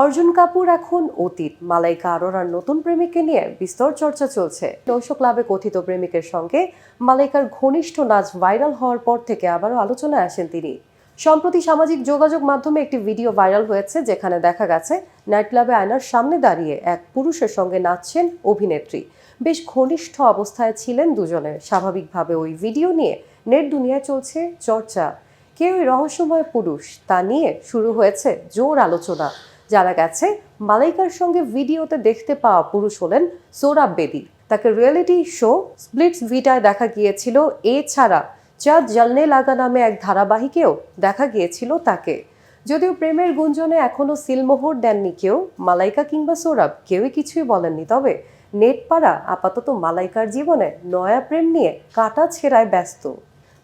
অর্জুন কাপুর এখন অতীত। মালাইকা আরোরার নতুন প্রেমিককে নিয়ে বিস্তর চর্চা চলছে। নৈশ ক্লাবে কথিত প্রেমিকের সঙ্গে মালাইকার ঘনিষ্ঠ নাচ ভাইরাল হওয়ার পর থেকে আবারও আলোচনায় আসেন তিনি। সম্প্রতি সামাজিক যোগাযোগ মাধ্যমে একটি ভিডিও ভাইরাল হয়েছে, যেখানে দেখা গেছে নাইট ক্লাবে আয়নার সামনে দাঁড়িয়ে এক পুরুষের সঙ্গে নাচছেন অভিনেত্রী। বেশ ঘনিষ্ঠ অবস্থায় ছিলেন দুজনে। স্বাভাবিকভাবে ওই ভিডিও নিয়ে নেট দুনিয়ায় চলছে চর্চা। কেউ এই রহস্যময় পুরুষ, তা নিয়ে শুরু হয়েছে জোর আলোচনা। জানা গেছে মালাইকার সঙ্গে ভিডিওতে দেখতে পাওয়া পুরুষ হলেন সোহরাব বেদি। তাকে রিয়েলিটি শো স্প্লিটস ভিটায় দেখা গিয়েছিল। এছাড়া চাঁদ জ্বলনে লাগা নামে এক ধারাবাহিকেও দেখা গিয়েছিল তাকে। যদিও প্রেমের গুঞ্জনে এখনো সিলমোহর দেননি কেউ, মালাইকা কিংবা সোহরাব কেউই কিছুই বলেননি। তবে নেট পাড়া আপাতত মালাইকার জীবনে নয়া প্রেম নিয়ে কাটা ছেঁড়ায় ব্যস্ত।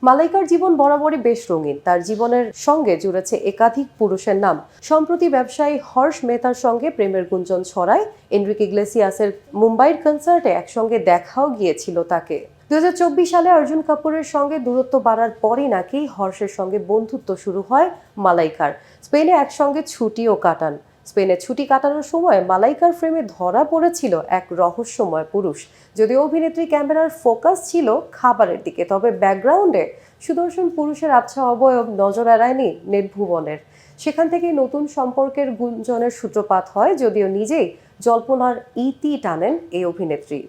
মালাইকার জীবন বরাবরই বেশ রঙিন। তার জীবনের সঙ্গে জুড়েছে একাধিক পুরুষের নাম। সম্প্রতি ব্যবসায়ী হর্ষ মেহতার সঙ্গে প্রেমের গুঞ্জন ছড়ায়। এনরিকে ইগলেসিয়াসের মুম্বাইয়ের কনসার্টে একসঙ্গে দেখাও গিয়েছিল তাকে। 2024 সালে অর্জুন কাপুরের সঙ্গে দূরত্ব বাড়ার পরই নাকি হর্ষের সঙ্গে বন্ধুত্ব শুরু হয় মালাইকার। স্পেনে একসঙ্গে ছুটিও কাটান। স্পেনে ছুটি কাটানোর সময় মালাইকার ফ্রেমে ধরা পড়েছিল এক রহস্যময় পুরুষ। যদিও অভিনেত্রী ক্যামেরার ফোকাস ছিল খাবারের দিকে, তবে ব্যাকগ্রাউন্ডে সুদর্শন পুরুষের আবছা অবয়ব নজর এড়ায়নি নেট ভুবনের। সেখান থেকেই নতুন সম্পর্কের গুঞ্জনের সূত্রপাত হয়, যদিও নিজেই জল্পনার ইতি টানেন এই অভিনেত্রী।